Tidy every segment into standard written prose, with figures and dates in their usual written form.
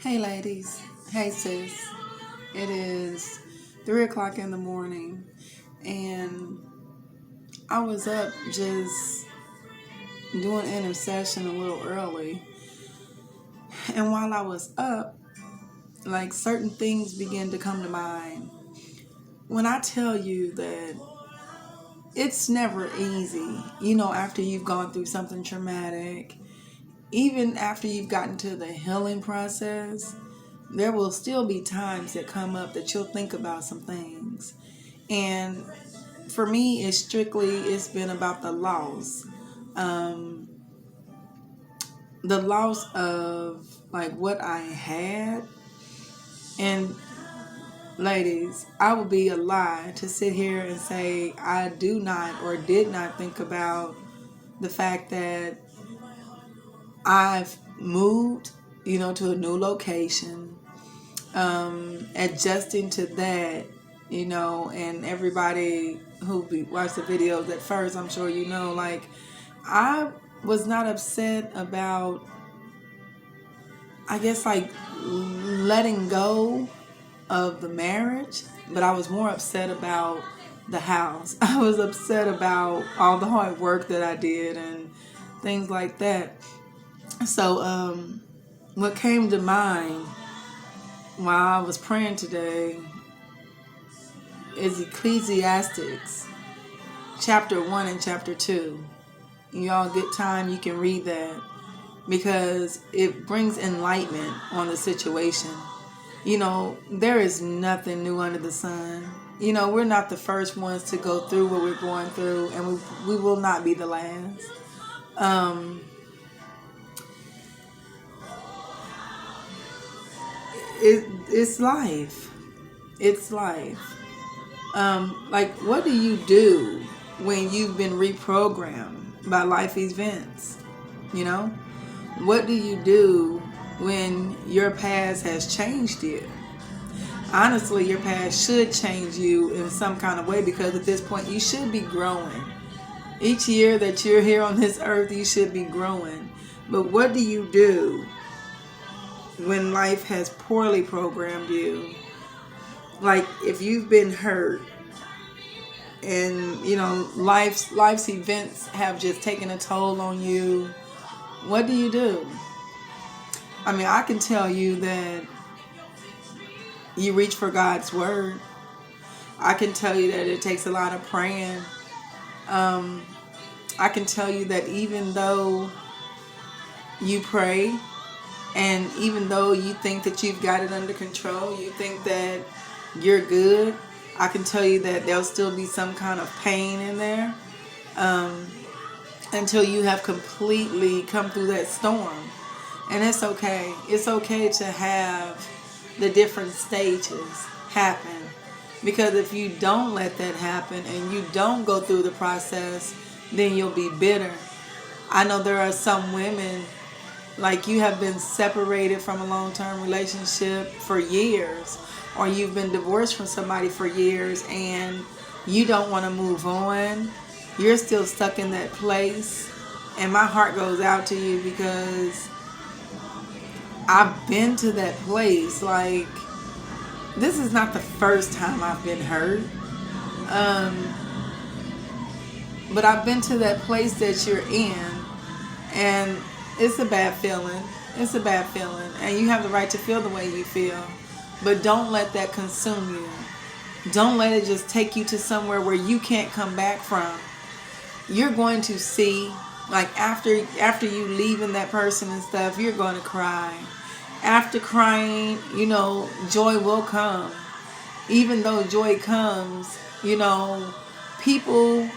Hey ladies, hey sis. It is 3 o'clock in the morning and I was up just doing intercession a little early. And while I was up, like certain things began to come to mind. When I tell you that it's never easy, after you've gone through something traumatic, even after you've gotten to the healing process, there will still be times that come up that you'll think about some things. And for me, it's been about um, the loss of like what I had. And ladies, I would be a lie to sit here and say I do not or did not think about the fact that I've moved, to a new location, adjusting to that, and everybody who watched the videos at first, I'm sure like I was not upset about, I guess, like letting go of the marriage, but I was more upset about the house. I was upset about all the hard work that I did and things like that. So, what came to mind while I was praying today is Ecclesiastes chapter 1 and chapter 2. Y'all get time, you can read that because it brings enlightenment on the situation. There is nothing new under the sun. We're not the first ones to go through what we're going through, and we will not be the last. It's life. It's life. Like, what do you do when you've been reprogrammed by life events? What do you do when your past has changed you? Honestly, your past should change you in some kind of way because at this point you should be growing. Each year that you're here on this earth, you should be growing. But what do you do when life has poorly programmed you? Like, if you've been hurt and life's events have just taken a toll on you, what do you do? I mean, I can tell you that you reach for God's word. I can tell you that it takes a lot of praying. I can tell you that even though you pray and even though you think that you've got it under control, you think that you're good, I can tell you that there'll still be some kind of pain in there until you have completely come through that storm. And it's okay. It's okay to have the different stages happen. Because if you don't let that happen and you don't go through the process, then you'll be bitter. I know there are some women, like you have been separated from a long-term relationship for years, or you've been divorced from somebody for years and you don't want to move on. You're still stuck in that place. And my heart goes out to you because I've been to that place. Like, this is not the first time I've been hurt. But I've been to that place that you're in. And it's a bad feeling. It's a bad feeling. And you have the right to feel the way you feel. But don't let that consume you. Don't let it just take you to somewhere where you can't come back from. You're going to see, like after you leaving that person and stuff, you're going to cry. After crying, joy will come. Even though joy comes, people,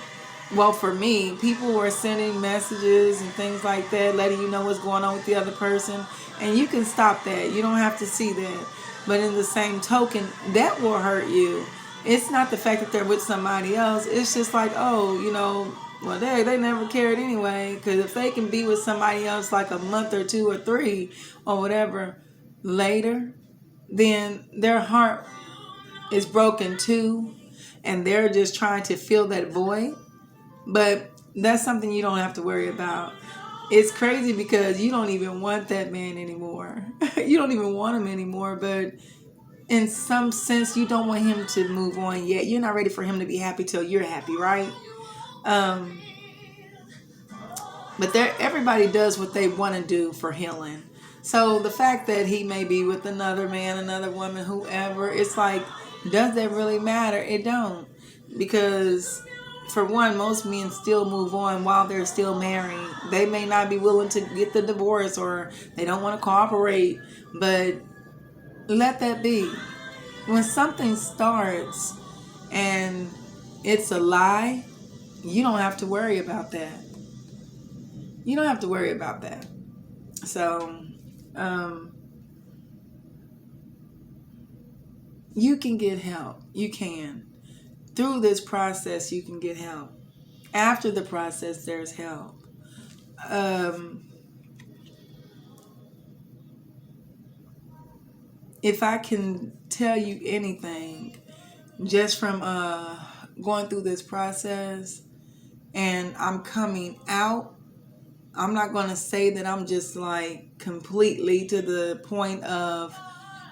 well, for me, people were sending messages and things like that, letting you know what's going on with the other person. And you can stop that. You don't have to see that. But in the same token, that will hurt you. It's not the fact that they're with somebody else. It's just like, well, they never cared anyway. Because if they can be with somebody else like a month or 2 or 3 or whatever later, then their heart is broken too. And they're just trying to fill that void. But that's something you don't have to worry about. it's crazy because you don't even want that man anymore. You don't even want him anymore, but in some sense you don't want him to move on yet. You're not ready for him to be happy till you're happy, right? um but everybody does what they want to do for healing. So the fact that he may be with another man, another woman, whoever, it's like, does that really matter? It don't. Because for one, most men still move on while they're still married. They may not be willing to get the divorce, or they don't want to cooperate, but let that be. When something starts and it's a lie, you don't have to worry about that. You don't have to worry about that. So, you can get help. You can. Through this process, you can get help. After the process, there's help. If I can tell you anything, just from going through this process, and I'm coming out, I'm not going to say that I'm just like completely to the point of,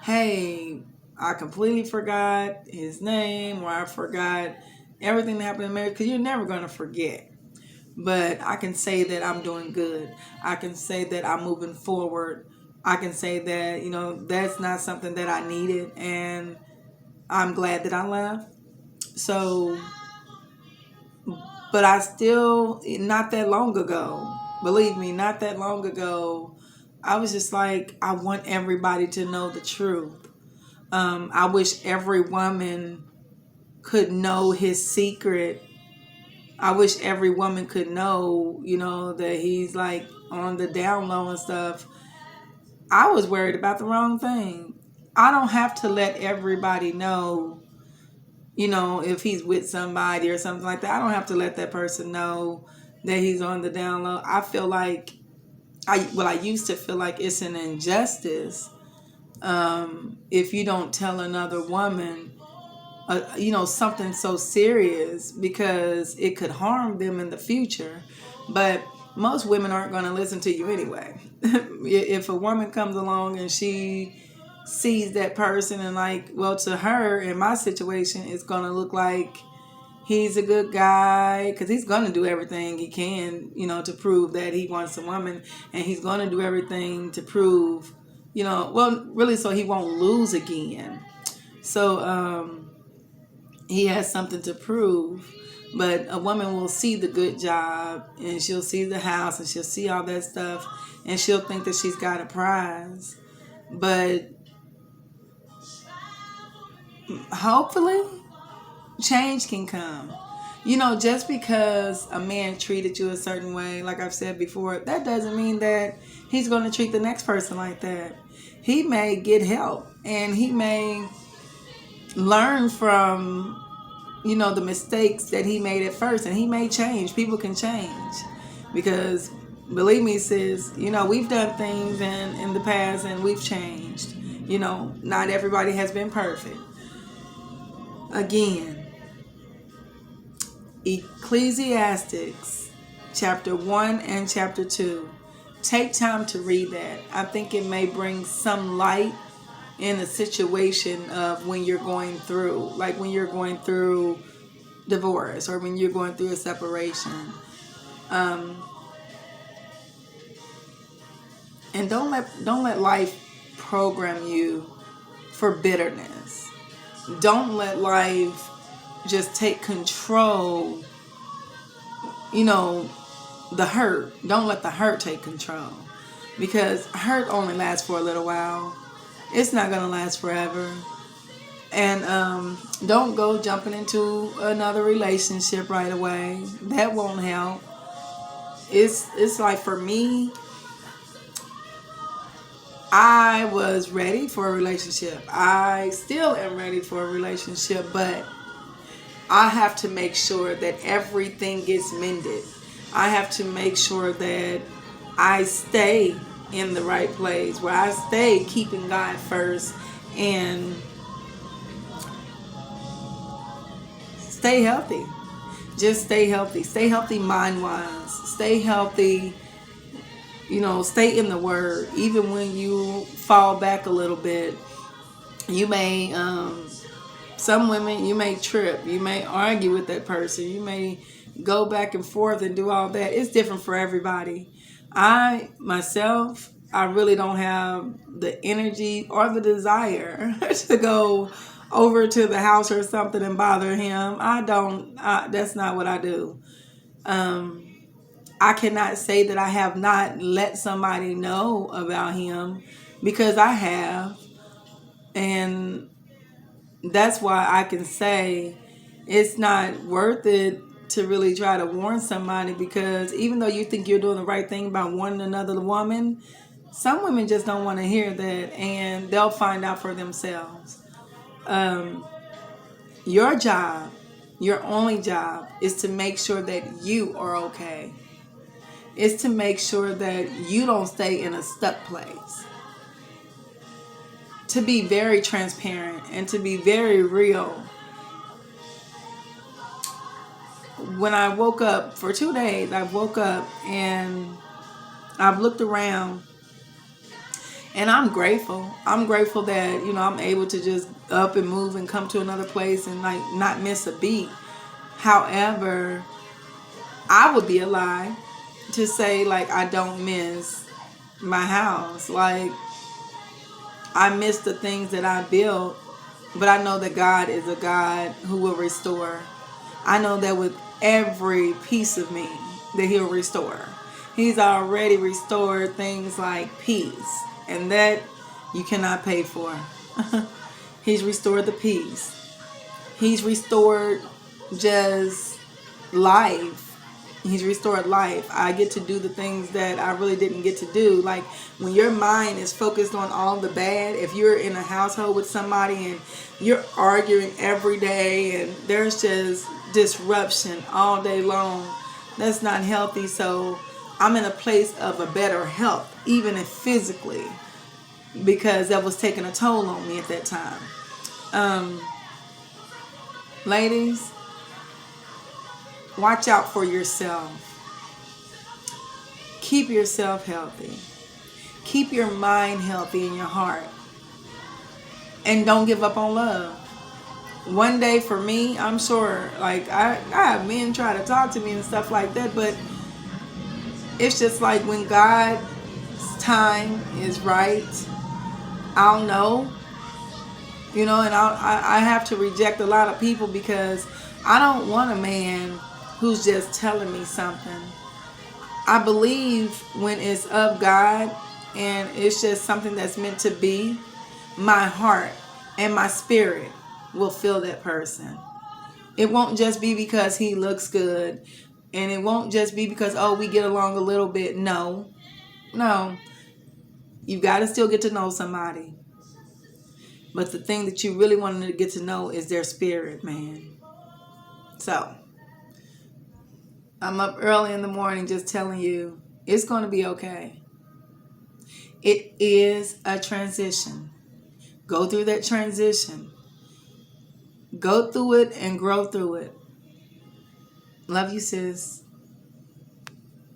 hey, I completely forgot his name, or I forgot everything that happened in marriage, because you're never going to forget. But I can say that I'm doing good. I can say that I'm moving forward. I can say that, that's not something that I needed, and I'm glad that I left. So, but I still, not that long ago, believe me, not that long ago, I was just like, I want everybody to know the truth. I wish every woman could know his secret. I wish every woman could know, that he's like on the down low and stuff. I was worried about the wrong thing. I don't have to let everybody know, if he's with somebody or something like that. I don't have to let that person know that he's on the down low. I feel like, I used to feel like it's an injustice if you don't tell another woman, something so serious, because it could harm them in the future. But most women aren't going to listen to you anyway. If a woman comes along and she sees that person, and like, well, to her, in my situation, it's going to look like he's a good guy, because he's going to do everything he can, to prove that he wants a woman, and he's going to do everything to prove, really, so he won't lose again. So he has something to prove. But a woman will see the good job, and she'll see the house, and she'll see all that stuff, and she'll think that she's got a prize. But hopefully change can come. Just because a man treated you a certain way, like I've said before, that doesn't mean that he's going to treat the next person like that. He may get help, and he may learn from, the mistakes that he made at first, and he may change. People can change, because believe me, sis, we've done things in the past, and we've changed. Not everybody has been perfect. Again, Ecclesiastes chapter 1 and chapter 2. Take time to read that. I think it may bring some light in a situation of when you're going through, like when you're going through divorce, or when you're going through a separation. And don't let life program you for bitterness. Don't let life just take control, the hurt. Don't let the hurt take control, because hurt only lasts for a little while. It's not going to last forever. And don't go jumping into another relationship right away. That won't help. It's like, for me, I was ready for a relationship. I still am ready for a relationship, but I have to make sure that everything gets mended. I have to make sure that I stay in the right place, where I stay keeping God first, and stay healthy. Just stay healthy. Stay healthy mind-wise. Stay healthy stay in the word. Even when you fall back a little bit, you may, some women, you may trip. You may argue with that person. You may go back and forth and do all that. It's different for everybody. Myself, I really don't have the energy or the desire to go over to the house or something and bother him. That's not what I do. I cannot say that I have not let somebody know about him, because I have. And that's why I can say it's not worth it to really try to warn somebody, because even though you think you're doing the right thing by warning another woman, some women just don't want to hear that, and they'll find out for themselves. Your job, your only job, is to make sure that you are okay. It's to make sure that you don't stay in a stuck place. To be very transparent and to be very real. When I woke up, for 2 days, I woke up and I've looked around, and I'm grateful. I'm grateful that, I'm able to just up and move and come to another place and like not miss a beat. However, I would be a lie to say like I don't miss my house. Like, I miss the things that I built, but I know that God is a God who will restore. I know that with every piece of me that he'll restore. He's already restored things like peace, and that you cannot pay for. He's restored the peace. He's restored just life. He's restored life. I get to do the things that I really didn't get to do. Like, when your mind is focused on all the bad, if you're in a household with somebody and you're arguing every day and there's just disruption all day long, that's not healthy. So I'm in a place of a better health, even if physically, because that was taking a toll on me at that time. Ladies, watch out for yourself. Keep yourself healthy. Keep your mind healthy in your heart. And don't give up on love. One day for me, I'm sure, like, I have men try to talk to me and stuff like that, but it's just like when God's time is right, I'll know. And I have to reject a lot of people, because I don't want a man who's just telling me something. I believe when it's of God and it's just something that's meant to be, my heart and my spirit will feel that person. It won't just be because he looks good, and it won't just be because, we get along a little bit. No. You got to still get to know somebody. But the thing that you really want to get to know is their spirit, man. So, I'm up early in the morning just telling you, it's going to be okay. It is a transition. Go through that transition. Go through it and grow through it. Love you, sis.